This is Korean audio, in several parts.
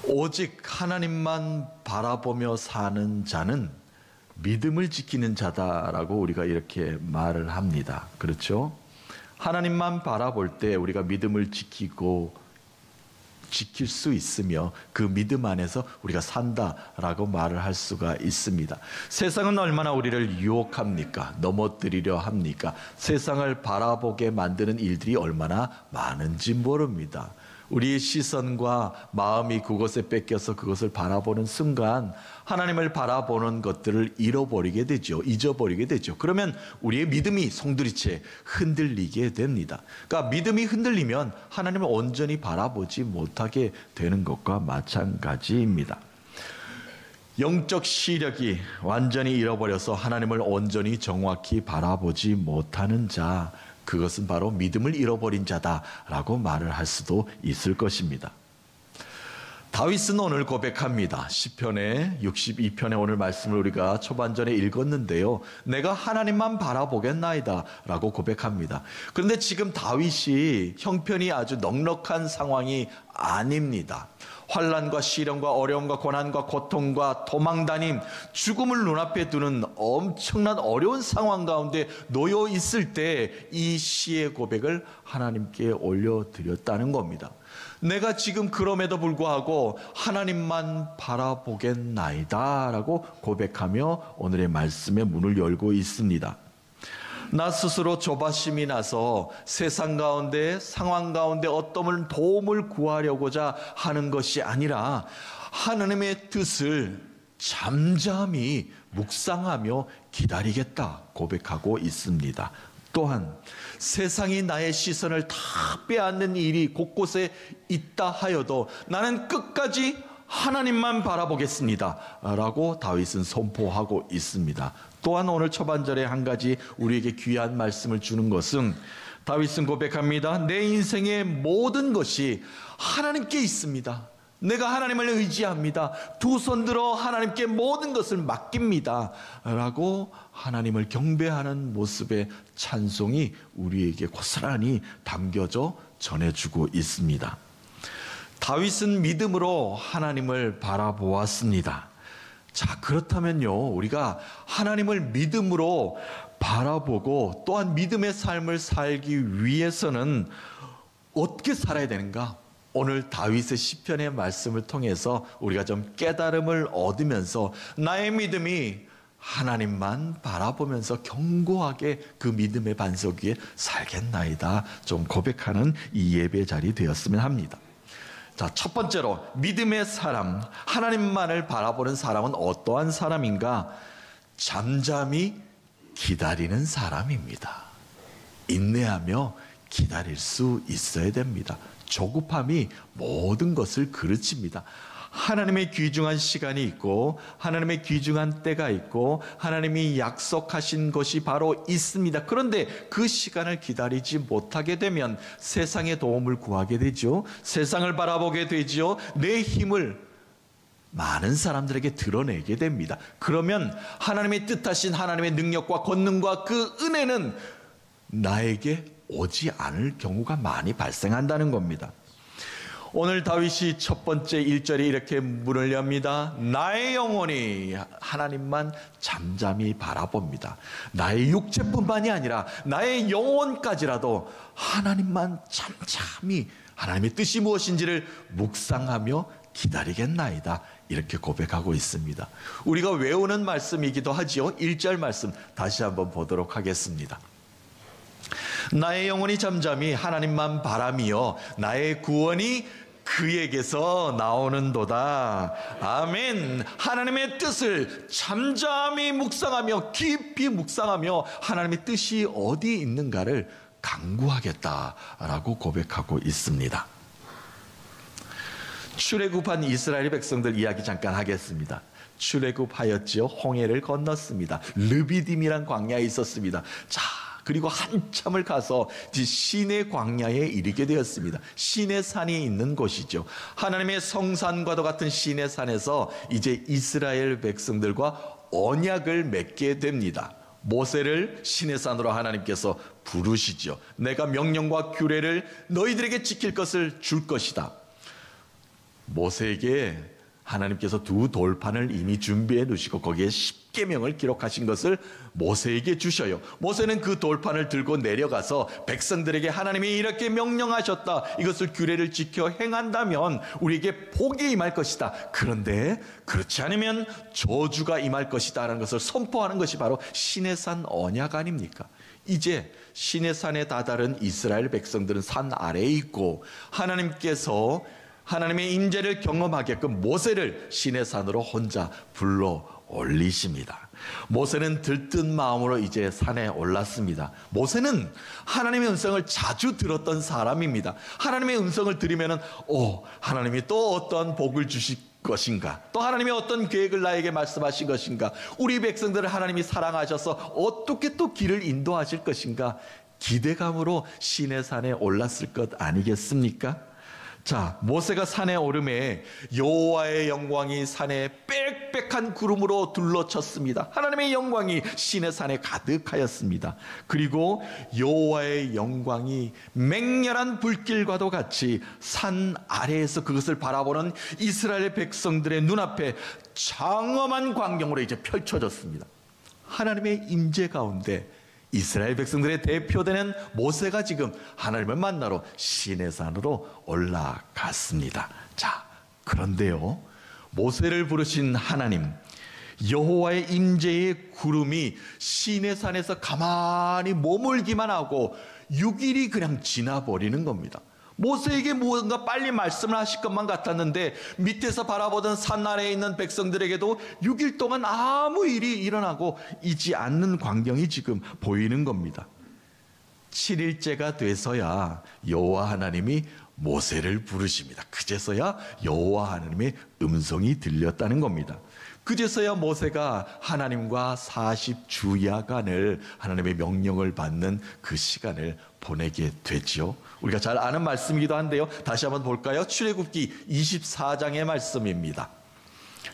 오직 하나님만 바라보며 사는 자는 믿음을 지키는 자다라고 우리가 이렇게 말을 합니다. 그렇죠? 하나님만 바라볼 때 우리가 믿음을 지킬 수 있으며 그 믿음 안에서 우리가 산다라고 말을 할 수가 있습니다. 세상은 얼마나 우리를 유혹합니까? 넘어뜨리려 합니까? 세상을 바라보게 만드는 일들이 얼마나 많은지 모릅니다. 우리의 시선과 마음이 그것에 뺏겨서 그것을 바라보는 순간 하나님을 바라보는 것들을 잊어버리게 되죠. 그러면 우리의 믿음이 송두리째 흔들리게 됩니다. 그러니까 믿음이 흔들리면 하나님을 온전히 바라보지 못하게 되는 것과 마찬가지입니다. 영적 시력이 완전히 잃어버려서 하나님을 온전히 정확히 바라보지 못하는 자, 그것은 바로 믿음을 잃어버린 자다라고 말을 할 수도 있을 것입니다. 다윗은 오늘 고백합니다. 시편의 62편의 오늘 말씀을 우리가 초반전에 읽었는데요. 내가 하나님만 바라보겠나이다 라고 고백합니다. 그런데 지금 다윗이 형편이 아주 넉넉한 상황이 아닙니다. 환난과 시련과 어려움과 고난과 고통과 도망다님, 죽음을 눈앞에 두는 엄청난 어려운 상황 가운데 놓여 있을 때 이 시의 고백을 하나님께 올려드렸다는 겁니다. 내가 지금 그럼에도 불구하고 하나님만 바라보겠나이다 라고 고백하며 오늘의 말씀의 문을 열고 있습니다. 나 스스로 조바심이 나서 세상 가운데 상황 가운데 어떤 도움을 구하려고자 하는 것이 아니라 하나님의 뜻을 잠잠히 묵상하며 기다리겠다 고백하고 있습니다. 또한 세상이 나의 시선을 다 빼앗는 일이 곳곳에 있다 하여도 나는 끝까지 하나님만 바라보겠습니다 라고 다윗은 선포하고 있습니다. 또한 오늘 초반절에 한 가지 우리에게 귀한 말씀을 주는 것은 다윗은 고백합니다. 내 인생의 모든 것이 하나님께 있습니다. 내가 하나님을 의지합니다. 두 손 들어 하나님께 모든 것을 맡깁니다 라고 하나님을 경배하는 모습의 찬송이 우리에게 고스란히 담겨져 전해주고 있습니다. 다윗은 믿음으로 하나님을 바라보았습니다. 자, 그렇다면요, 우리가 하나님을 믿음으로 바라보고 또한 믿음의 삶을 살기 위해서는 어떻게 살아야 되는가? 오늘 다윗의 시편의 말씀을 통해서 우리가 좀 깨달음을 얻으면서 나의 믿음이 하나님만 바라보면서 견고하게 그 믿음의 반석 위에 살겠나이다 좀 고백하는 이 예배 자리 되었으면 합니다. 자, 첫 번째로 믿음의 사람, 하나님만을 바라보는 사람은 어떠한 사람인가? 잠잠히 기다리는 사람입니다. 인내하며 기다릴 수 있어야 됩니다. 조급함이 모든 것을 그르칩니다. 하나님의 귀중한 시간이 있고 하나님의 귀중한 때가 있고 하나님이 약속하신 것이 바로 있습니다. 그런데 그 시간을 기다리지 못하게 되면 세상의 도움을 구하게 되죠. 세상을 바라보게 되죠. 내 힘을 많은 사람들에게 드러내게 됩니다. 그러면 하나님의 뜻하신 하나님의 능력과 권능과 그 은혜는 나에게 오지 않을 경우가 많이 발생한다는 겁니다. 오늘 다윗이 첫 번째 1절에 이렇게 문을 엽니다. 나의 영혼이 하나님만 잠잠히 바라봅니다. 나의 육체뿐만이 아니라 나의 영혼까지라도 하나님만 잠잠히 하나님의 뜻이 무엇인지를 묵상하며 기다리겠나이다 이렇게 고백하고 있습니다. 우리가 외우는 말씀이기도 하지요. 1절 말씀 다시 한번 보도록 하겠습니다. 나의 영혼이 잠잠히 하나님만 바라며 나의 구원이 그에게서 나오는도다. 아멘. 하나님의 뜻을 잠잠히 묵상하며 깊이 묵상하며 하나님의 뜻이 어디 있는가를 간구하겠다라고 고백하고 있습니다. 출애굽한 이스라엘 백성들 이야기 잠깐 하겠습니다. 출애굽하였지요. 홍해를 건넜습니다. 르비딤이란 광야에 있었습니다. 자, 그리고 한참을 가서 시내 광야에 이르게 되었습니다. 시내 산이 있는 곳이죠. 하나님의 성산과도 같은 시내 산에서 이제 이스라엘 백성들과 언약을 맺게 됩니다. 모세를 시내산으로 하나님께서 부르시죠. 내가 명령과 규례를 너희들에게 지킬 것을 줄 것이다. 모세에게 하나님께서 두 돌판을 이미 준비해 두시고 거기에 십계명을 기록하신 것을 모세에게 주셔요. 모세는 그 돌판을 들고 내려가서 백성들에게 하나님이 이렇게 명령하셨다, 이것을 규례를 지켜 행한다면 우리에게 복이 임할 것이다, 그런데 그렇지 않으면 저주가 임할 것이다 라는 것을 선포하는 것이 바로 시내산 언약 아닙니까? 이제 시내산에 다다른 이스라엘 백성들은 산 아래에 있고 하나님께서 하나님의 임재를 경험하게끔 모세를 시내산으로 혼자 불러 올리십니다. 모세는 들뜬 마음으로 이제 산에 올랐습니다. 모세는 하나님의 음성을 자주 들었던 사람입니다. 하나님의 음성을 들으면은 하나님이 또 어떤 복을 주실 것인가, 또 하나님이 어떤 계획을 나에게 말씀하신 것인가, 우리 백성들을 하나님이 사랑하셔서 어떻게 또 길을 인도하실 것인가, 기대감으로 시내산에 올랐을 것 아니겠습니까? 자, 모세가 산에 오르매 여호와의 영광이 산에 빽빽한 구름으로 둘러쳤습니다. 하나님의 영광이 시내산에 가득하였습니다. 그리고 여호와의 영광이 맹렬한 불길과도 같이 산 아래에서 그것을 바라보는 이스라엘 백성들의 눈앞에 장엄한 광경으로 이제 펼쳐졌습니다. 하나님의 임재 가운데 이스라엘 백성들의 대표되는 모세가 지금 하나님을 만나러 시내산으로 올라갔습니다. 자, 그런데요, 모세를 부르신 하나님, 여호와의 임재의 구름이 시내산에서 가만히 머물기만 하고 6일이 그냥 지나버리는 겁니다. 모세에게 무언가 빨리 말씀을 하실 것만 같았는데 밑에서 바라보던 산 아래에 있는 백성들에게도 6일 동안 아무 일이 일어나고 있지 않는 광경이 지금 보이는 겁니다. 7일째가 돼서야 여호와 하나님이 모세를 부르십니다. 그제서야 여호와 하나님의 음성이 들렸다는 겁니다. 그제서야 모세가 하나님과 40주야간을 하나님의 명령을 받는 그 시간을 보내게 되죠. 우리가 잘 아는 말씀이기도 한데요, 다시 한번 볼까요? 출애굽기 24장의 말씀입니다.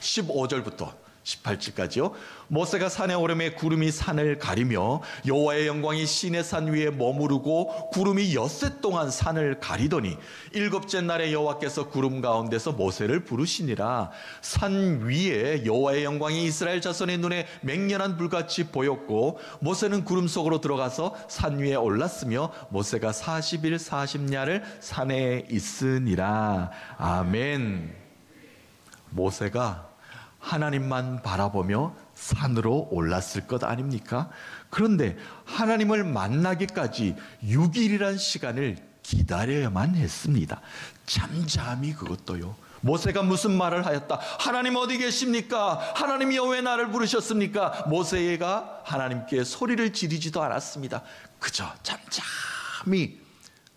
15절부터 18절까지요. 모세가 산에 오르매 구름이 산을 가리며 여호와의 영광이 시내산 위에 머무르고 구름이 엿새 동안 산을 가리더니 7째 날에 여호와께서 구름 가운데서 모세를 부르시니라. 산 위에 여호와의 영광이 이스라엘 자손의 눈에 맹렬한 불같이 보였고 모세는 구름 속으로 들어가서 산 위에 올랐으며 모세가 40일 40야를 산에 있으니라. 아멘. 모세가 하나님만 바라보며 산으로 올랐을 것 아닙니까? 그런데 하나님을 만나기까지 6일이란 시간을 기다려야만 했습니다. 잠잠히, 그것도요. 모세가 무슨 말을 하였다? 하나님 어디 계십니까? 하나님이여 왜 나를 부르셨습니까? 모세가 하나님께 소리를 지르지도 않았습니다. 그저 잠잠히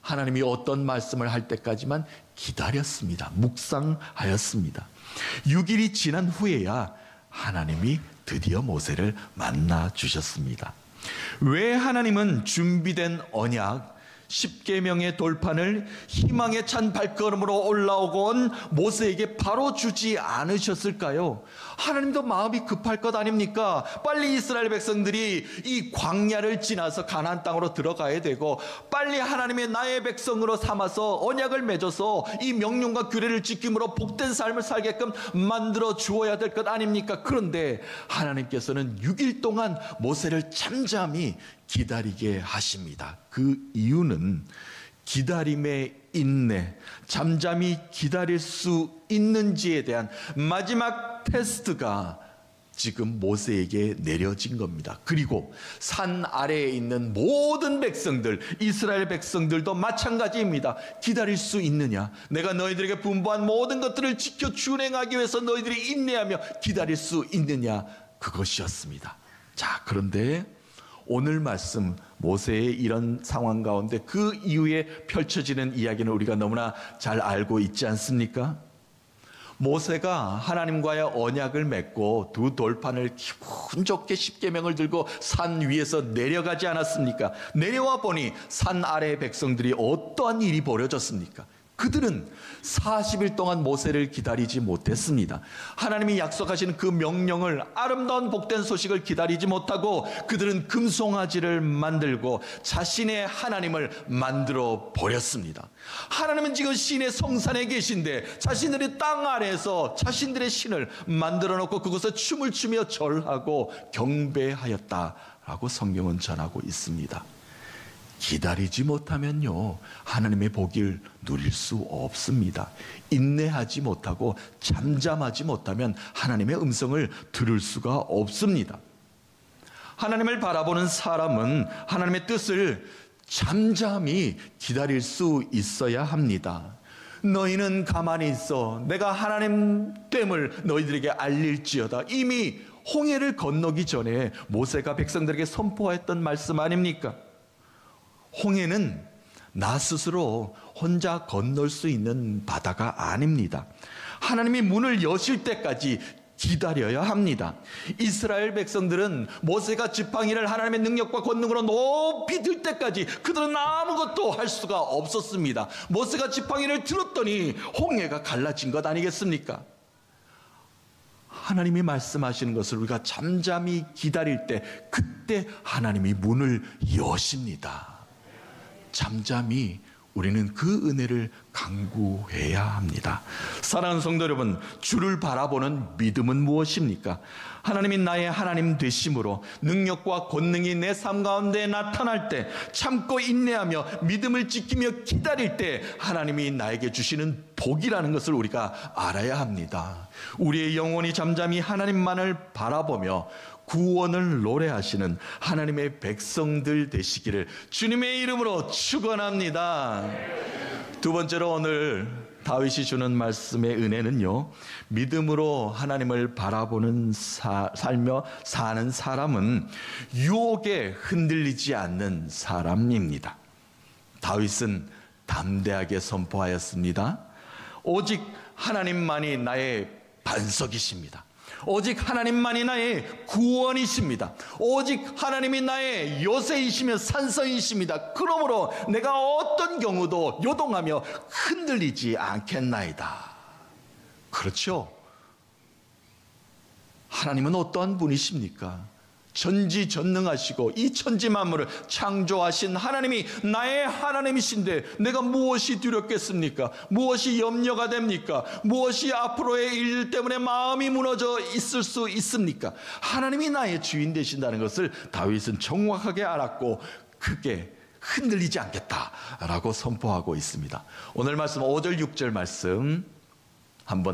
하나님이 어떤 말씀을 할 때까지만 기다렸습니다. 묵상하였습니다. 6일이 지난 후에야 하나님이 드디어 모세를 만나 주셨습니다. 왜 하나님은 준비된 언약, 10계명의 돌판을 희망에 찬 발걸음으로 올라오고 온 모세에게 바로 주지 않으셨을까요? 하나님도 마음이 급할 것 아닙니까? 빨리 이스라엘 백성들이 이 광야를 지나서 가나안 땅으로 들어가야 되고, 빨리 하나님의 나의 백성으로 삼아서 언약을 맺어서 이 명령과 규례를 지킴으로 복된 삶을 살게끔 만들어 주어야 될 것 아닙니까? 그런데 하나님께서는 6일 동안 모세를 잠잠히 기다리게 하십니다. 그 이유는 기다림의 인내, 잠잠히 기다릴 수 있는지에 대한 마지막 테스트가 지금 모세에게 내려진 겁니다. 그리고 산 아래에 있는 모든 백성들, 이스라엘 백성들도 마찬가지입니다. 기다릴 수 있느냐? 내가 너희들에게 분부한 모든 것들을 지켜 준행하기 위해서 너희들이 인내하며 기다릴 수 있느냐? 그것이었습니다. 자, 그런데 오늘 말씀, 모세의 이런 상황 가운데 그 이후에 펼쳐지는 이야기는 우리가 너무나 잘 알고 있지 않습니까? 모세가 하나님과의 언약을 맺고 두 돌판을 기분 좋게 10계명을 들고 산 위에서 내려가지 않았습니까? 내려와 보니 산 아래의 백성들이 어떠한 일이 벌어졌습니까? 그들은 40일 동안 모세를 기다리지 못했습니다. 하나님이 약속하신 그 명령을, 아름다운 복된 소식을 기다리지 못하고 그들은 금송아지를 만들고 자신의 하나님을 만들어 버렸습니다. 하나님은 지금 신의 성산에 계신데 자신들의 땅 아래에서 자신들의 신을 만들어 놓고 그곳에 춤을 추며 절하고 경배하였다라고 성경은 전하고 있습니다. 기다리지 못하면요, 하나님의 복을 누릴 수 없습니다. 인내하지 못하고 잠잠하지 못하면 하나님의 음성을 들을 수가 없습니다. 하나님을 바라보는 사람은 하나님의 뜻을 잠잠히 기다릴 수 있어야 합니다. 너희는 가만히 있어, 내가 하나님 됨을 너희들에게 알릴지어다. 이미 홍해를 건너기 전에 모세가 백성들에게 선포했던 말씀 아닙니까? 홍해는 나 스스로 혼자 건널 수 있는 바다가 아닙니다. 하나님이 문을 여실 때까지 기다려야 합니다. 이스라엘 백성들은 모세가 지팡이를 하나님의 능력과 권능으로 높이 들 때까지 그들은 아무것도 할 수가 없었습니다. 모세가 지팡이를 들었더니 홍해가 갈라진 것 아니겠습니까? 하나님이 말씀하시는 것을 우리가 잠잠히 기다릴 때, 그때 하나님이 문을 여십니다. 잠잠히 우리는 그 은혜를 간구해야 합니다. 사랑하는 성도 여러분, 주를 바라보는 믿음은 무엇입니까? 하나님이 나의 하나님 되심으로 능력과 권능이 내 삶 가운데 나타날 때, 참고 인내하며 믿음을 지키며 기다릴 때 하나님이 나에게 주시는 복이라는 것을 우리가 알아야 합니다. 우리의 영혼이 잠잠히 하나님만을 바라보며 구원을 노래하시는 하나님의 백성들 되시기를 주님의 이름으로 축원합니다. 두 번째로 오늘 다윗이 주는 말씀의 은혜는요, 믿음으로 하나님을 바라보는 살며 사는 사람은 유혹에 흔들리지 않는 사람입니다. 다윗은 담대하게 선포하였습니다. 오직 하나님만이 나의 반석이십니다. 오직 하나님만이 나의 구원이십니다. 오직 하나님이 나의 요새이시며 산성이십니다. 그러므로 내가 어떤 경우도 요동하며 흔들리지 않겠나이다. 그렇죠? 하나님은 어떠한 분이십니까? 전지전능하시고 이 천지 만물을 창조하신 하나님이 나의 하나님이신데 내가 무엇이 두렵겠습니까? 무엇이 염려가 됩니까? 무엇이 앞으로의 일 때문에 마음이 무너져 있을 수 있습니까? 하나님이 나의 주인 되신다는 것을 다윗은 정확하게 알았고 크게 흔들리지 않겠다라고 선포하고 있습니다. 오늘 말씀 5절 6절 말씀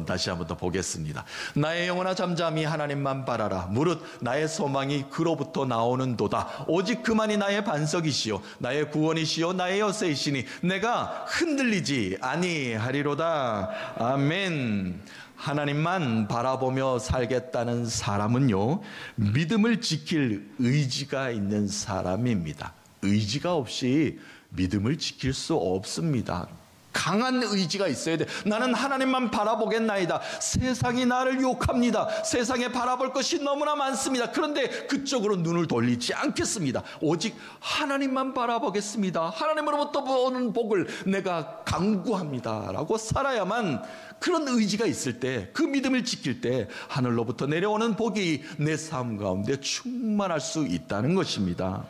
다시 한번 더 보겠습니다. 나의 영혼아 잠잠히 하나님만 바라라. 무릇 나의 소망이 그로부터 나오는도다. 오직 그만이 나의 반석이시요 나의 구원이시요 나의 요새이시니 내가 흔들리지 아니하리로다. 아멘. 하나님만 바라보며 살겠다는 사람은요, 믿음을 지킬 의지가 있는 사람입니다. 의지가 없이 믿음을 지킬 수 없습니다. 강한 의지가 있어야 돼. 나는 하나님만 바라보겠나이다. 세상이 나를 유혹합니다. 세상에 바라볼 것이 너무나 많습니다. 그런데 그쪽으로 눈을 돌리지 않겠습니다. 오직 하나님만 바라보겠습니다. 하나님으로부터 오는 복을 내가 간구합니다 라고 살아야만, 그런 의지가 있을 때, 그 믿음을 지킬 때 하늘로부터 내려오는 복이 내 삶 가운데 충만할 수 있다는 것입니다.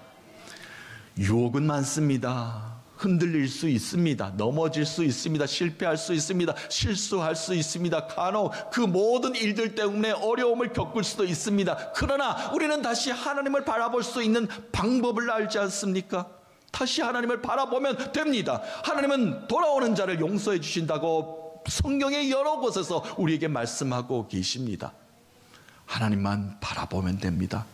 유혹은 많습니다. 흔들릴 수 있습니다. 넘어질 수 있습니다. 실패할 수 있습니다. 실수할 수 있습니다. 간혹 그 모든 일들 때문에 어려움을 겪을 수도 있습니다. 그러나 우리는 다시 하나님을 바라볼 수 있는 방법을 알지 않습니까? 다시 하나님을 바라보면 됩니다. 하나님은 돌아오는 자를 용서해 주신다고 성경의 여러 곳에서 우리에게 말씀하고 계십니다. 하나님만 바라보면 됩니다.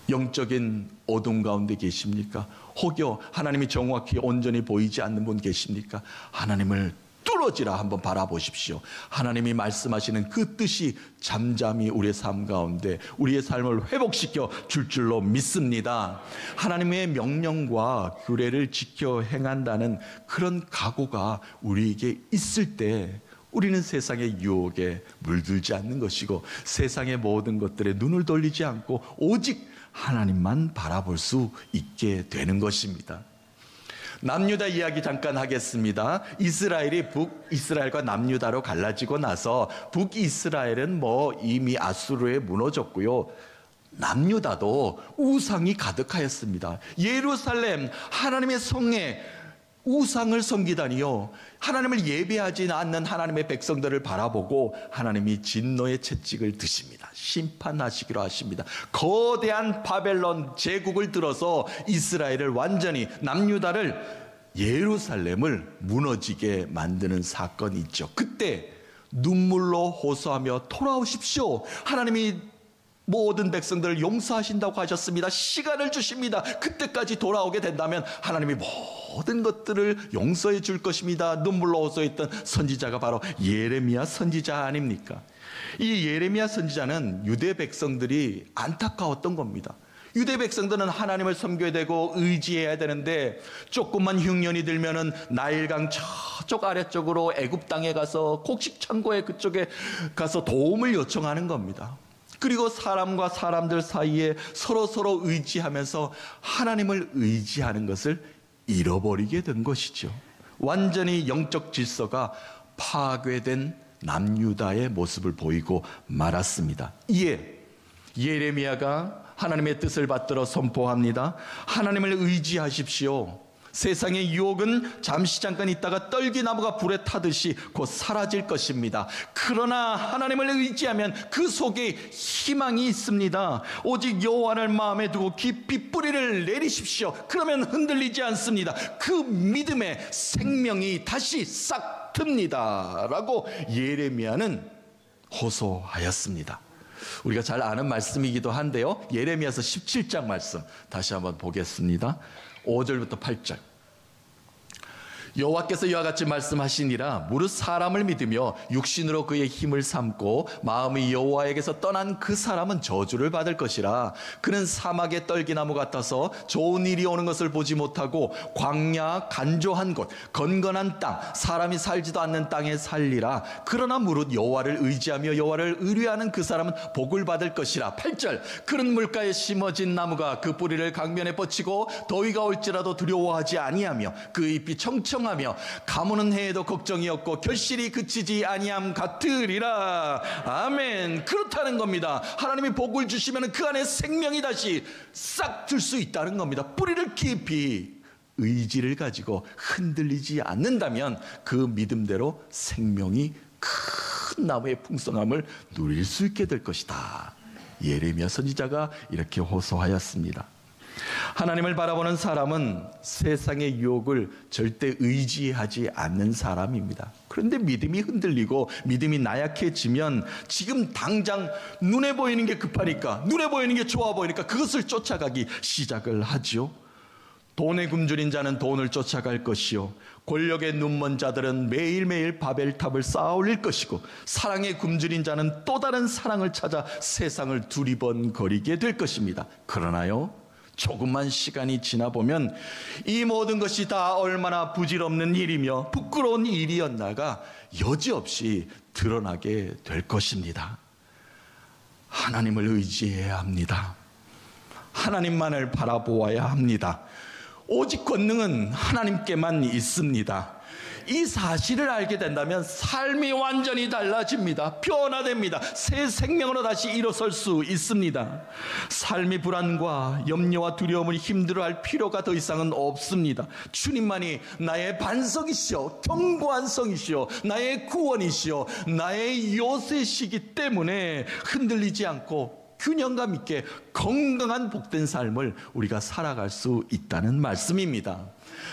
영적인 어둠 가운데 계십니까? 혹여 하나님이 정확히 온전히 보이지 않는 분 계십니까? 하나님을 뚫어지라 한번 바라보십시오. 하나님이 말씀하시는 그 뜻이 잠잠히 우리의 삶 가운데 우리의 삶을 회복시켜 줄 줄로 믿습니다. 하나님의 명령과 규례를 지켜 행한다는 그런 각오가 우리에게 있을 때 우리는 세상의 유혹에 물들지 않는 것이고 세상의 모든 것들에 눈을 돌리지 않고 오직 하나님만 바라볼 수 있게 되는 것입니다. 남유다 이야기 잠깐 하겠습니다. 이스라엘이 북이스라엘과 남유다로 갈라지고 나서 북이스라엘은 이미 아수르에 무너졌고요. 남유다도 우상이 가득하였습니다. 예루살렘 하나님의 성에 우상을 섬기다니요, 하나님을 예배하지 않는 하나님의 백성들을 바라보고 하나님이 진노의 채찍을 드십니다. 심판하시기로 하십니다. 거대한 바벨론 제국을 들어서 이스라엘을 완전히, 남유다를, 예루살렘을 무너지게 만드는 사건이 있죠. 그때 눈물로 호소하며 돌아오십시오, 하나님이 모든 백성들을 용서하신다고 하셨습니다. 시간을 주십니다. 그때까지 돌아오게 된다면 하나님이 모든 것들을 용서해 줄 것입니다. 눈물로 호소했던 선지자가 바로 예레미야 선지자 아닙니까? 이 예레미야 선지자는 유대 백성들이 안타까웠던 겁니다. 유대 백성들은 하나님을 섬겨야 되고 의지해야 되는데 조금만 흉년이 들면은 나일강 저쪽 아래쪽으로 애굽 땅에 가서 곡식 창고에 그쪽에 가서 도움을 요청하는 겁니다. 그리고 사람과 사람들 사이에 서로 의지하면서 하나님을 의지하는 것을 잃어버리게 된 것이죠. 완전히 영적 질서가 파괴된 남유다의 모습을 보이고 말았습니다. 이에 예레미야가 하나님의 뜻을 받들어 선포합니다. 하나님을 의지하십시오. 세상의 유혹은 잠시 잠깐 있다가 떨기나무가 불에 타듯이 곧 사라질 것입니다. 그러나 하나님을 의지하면 그 속에 희망이 있습니다. 오직 여호와를 마음에 두고 깊이 뿌리를 내리십시오. 그러면 흔들리지 않습니다. 그 믿음의 생명이 다시 싹 틉니다 라고 예레미야는 호소하였습니다. 우리가 잘 아는 말씀이기도 한데요, 예레미야서 17장 말씀 다시 한번 보겠습니다. 5절부터 8절. 여호와께서 이와 같이 말씀하시니라. 무릇 사람을 믿으며 육신으로 그의 힘을 삼고 마음이 여호와에게서 떠난 그 사람은 저주를 받을 것이라. 그는 사막의 떨기나무 같아서 좋은 일이 오는 것을 보지 못하고 광야 간조한 곳 건건한 땅 사람이 살지도 않는 땅에 살리라. 그러나 무릇 여호와를 의지하며 여호와를 의뢰하는 그 사람은 복을 받을 것이라. 8절. 그런 물가에 심어진 나무가 그 뿌리를 강변에 뻗치고 더위가 올지라도 두려워하지 아니하며 그 잎이 청청 하며 가무는 해에도 걱정이 없고 결실이 그치지 아니함 같으리라. 아멘. 그렇다는 겁니다. 하나님이 복을 주시면 그 안에 생명이 다시 싹 들 수 있다는 겁니다. 뿌리를 깊이 의지를 가지고 흔들리지 않는다면 그 믿음대로 생명이 큰 나무의 풍성함을 누릴 수 있게 될 것이다. 예레미야 선지자가 이렇게 호소하였습니다. 하나님을 바라보는 사람은 세상의 유혹을 절대 의지하지 않는 사람입니다. 그런데 믿음이 흔들리고 믿음이 나약해지면 지금 당장 눈에 보이는 게 급하니까, 눈에 보이는 게 좋아 보이니까 그것을 쫓아가기 시작을 하지요. 돈에 굶주린 자는 돈을 쫓아갈 것이요, 권력에 눈먼 자들은 매일매일 바벨탑을 쌓아 올릴 것이고, 사랑에 굶주린 자는 또 다른 사랑을 찾아 세상을 두리번거리게 될 것입니다. 그러나요, 조금만 시간이 지나보면 이 모든 것이 다 얼마나 부질없는 일이며 부끄러운 일이었나가 여지없이 드러나게 될 것입니다. 하나님을 의지해야 합니다. 하나님만을 바라보아야 합니다. 오직 권능은 하나님께만 있습니다. 이 사실을 알게 된다면 삶이 완전히 달라집니다. 변화됩니다. 새 생명으로 다시 일어설 수 있습니다. 삶이 불안과 염려와 두려움을 힘들어할 필요가 더 이상은 없습니다. 주님만이 나의 반석이시오, 견고한 성이시오, 나의 구원이시오, 나의 요새시기 때문에 흔들리지 않고 균형감 있게 건강한 복된 삶을 우리가 살아갈 수 있다는 말씀입니다.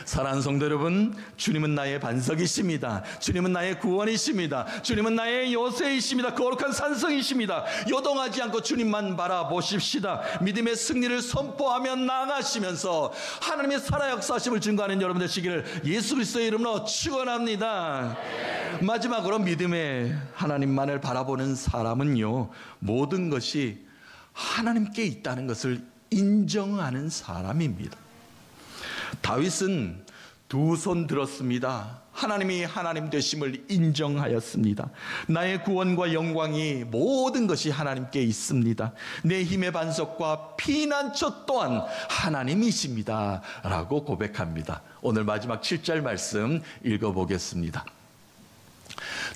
사랑하는 성도 여러분, 주님은 나의 반석이십니다. 주님은 나의 구원이십니다. 주님은 나의 요새이십니다. 거룩한 산성이십니다. 요동하지 않고 주님만 바라보십시다. 믿음의 승리를 선포하며 나아가시면서 하나님의 살아 역사하심을 증거하는 여러분 되시기를 예수 그리스도의 이름으로 축원합니다. 마지막으로 믿음의 하나님만을 바라보는 사람은요, 모든 것이 하나님께 있다는 것을 인정하는 사람입니다. 다윗은 두 손 들었습니다. 하나님이 하나님 되심을 인정하였습니다. 나의 구원과 영광이 모든 것이 하나님께 있습니다. 내 힘의 반석과 피난처 또한 하나님이십니다 라고 고백합니다. 오늘 마지막 7절 말씀 읽어보겠습니다.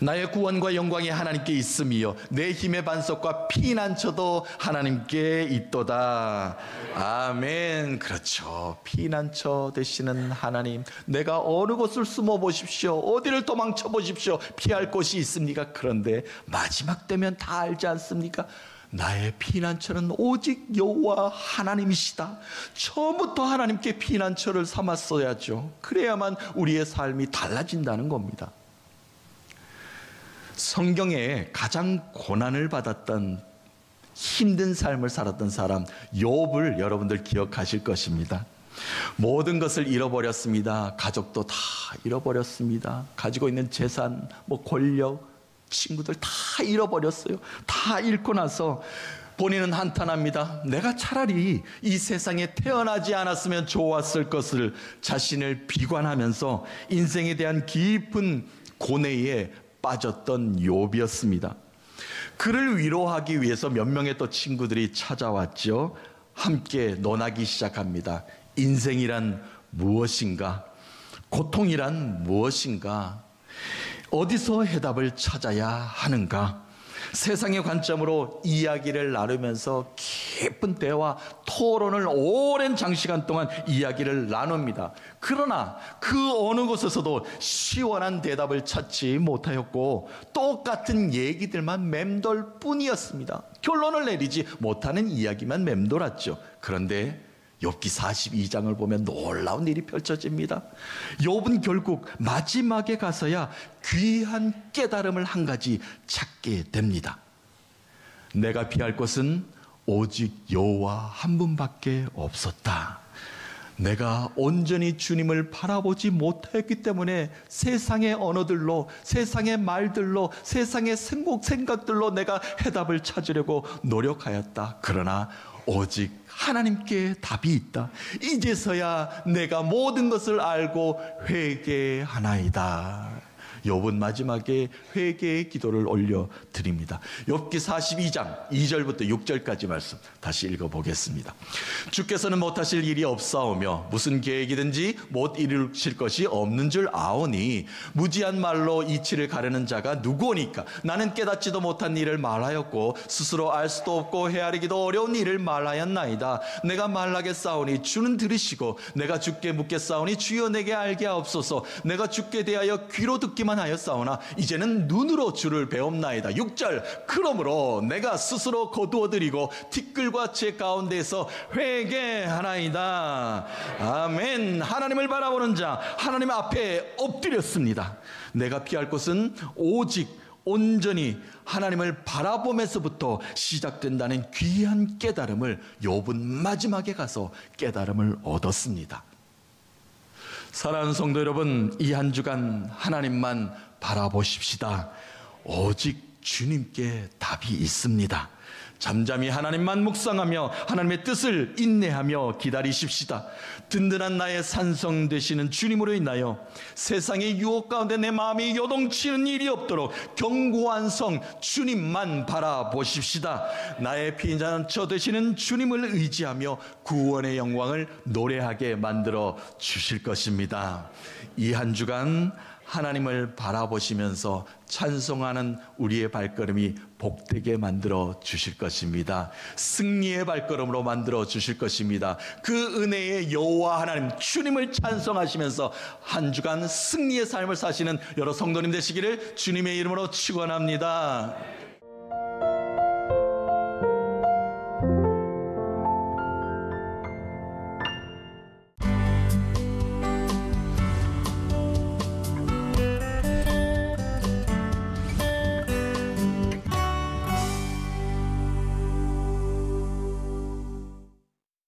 나의 구원과 영광이 하나님께 있음이요 내 힘의 반석과 피난처도 하나님께 있도다. 아멘. 그렇죠. 피난처 되시는 하나님, 내가 어느 곳을 숨어 보십시오, 어디를 도망쳐 보십시오, 피할 곳이 있습니까? 그런데 마지막 되면 다 알지 않습니까? 나의 피난처는 오직 여호와 하나님이시다. 처음부터 하나님께 피난처를 삼았어야죠. 그래야만 우리의 삶이 달라진다는 겁니다. 성경에 가장 고난을 받았던, 힘든 삶을 살았던 사람 욥을 여러분들 기억하실 것입니다. 모든 것을 잃어버렸습니다. 가족도 다 잃어버렸습니다. 가지고 있는 재산, 권력, 친구들 다 잃어버렸어요. 다 잃고 나서 본인은 한탄합니다. 내가 차라리 이 세상에 태어나지 않았으면 좋았을 것을 자신을 비관하면서 인생에 대한 깊은 고뇌에 빠졌던 욥이었습니다. 그를 위로하기 위해서 몇 명의 또 친구들이 찾아왔죠. 함께 논하기 시작합니다. 인생이란 무엇인가? 고통이란 무엇인가? 어디서 해답을 찾아야 하는가? 세상의 관점으로 이야기를 나누면서 깊은 대화, 토론을 오랜 장시간 동안 이야기를 나눕니다. 그러나 그 어느 곳에서도 시원한 대답을 찾지 못하였고 똑같은 얘기들만 맴돌 뿐이었습니다. 결론을 내리지 못하는 이야기만 맴돌았죠. 그런데 욥기 42장을 보면 놀라운 일이 펼쳐집니다. 욥은 결국 마지막에 가서야 귀한 깨달음을 한 가지 찾게 됩니다. 내가 피할 곳은 오직 여호와 한 분밖에 없었다. 내가 온전히 주님을 바라보지 못했기 때문에 세상의 언어들로, 세상의 말들로, 세상의 생각들로 내가 해답을 찾으려고 노력하였다. 그러나 오직 하나님께 답이 있다. 이제서야 내가 모든 것을 알고 회개하나이다. 욥은 마지막에 회개의 기도를 올려드립니다. 욥기 42장 2절부터 6절까지 말씀 다시 읽어보겠습니다. 주께서는 못하실 일이 없사오며 무슨 계획이든지 못 이루실 것이 없는 줄 아오니 무지한 말로 이치를 가르는 자가 누구오니까? 나는 깨닫지도 못한 일을 말하였고 스스로 알 수도 없고 헤아리기도 어려운 일을 말하였나이다. 내가 말하겠사오니 주는 들으시고 내가 주께 묻겠사오니 주여 내게 알게 하옵소서. 내가 주께 대하여 귀로 듣기만 하였사오나 이제는 눈으로 주를 배옵나이다. 6절 그러므로 내가 스스로 거두어드리고 티끌과 제 가운데에서 회개하나이다. 아멘. 하나님을 바라보는 자 하나님 앞에 엎드렸습니다. 내가 피할 곳은 오직 온전히 하나님을 바라보면서부터 시작된다는 귀한 깨달음을 욥은 마지막에 가서 깨달음을 얻었습니다. 사랑하는 성도 여러분, 이 한 주간 하나님만 바라보십시다. 오직 주님께 답이 있습니다. 잠잠히 하나님만 묵상하며 하나님의 뜻을 인내하며 기다리십시다. 든든한 나의 산성 되시는 주님으로 인하여 세상의 유혹 가운데 내 마음이 요동치는 일이 없도록 견고한 성 주님만 바라보십시다. 나의 피난처 되시는 주님을 의지하며 구원의 영광을 노래하게 만들어 주실 것입니다. 이 한 주간 하나님을 바라보시면서 찬송하는 우리의 발걸음이 복되게 만들어 주실 것입니다. 승리의 발걸음으로 만들어 주실 것입니다. 그 은혜의 여호와 하나님 주님을 찬송하시면서 한 주간 승리의 삶을 사시는 여러 성도님 되시기를 주님의 이름으로 축원합니다.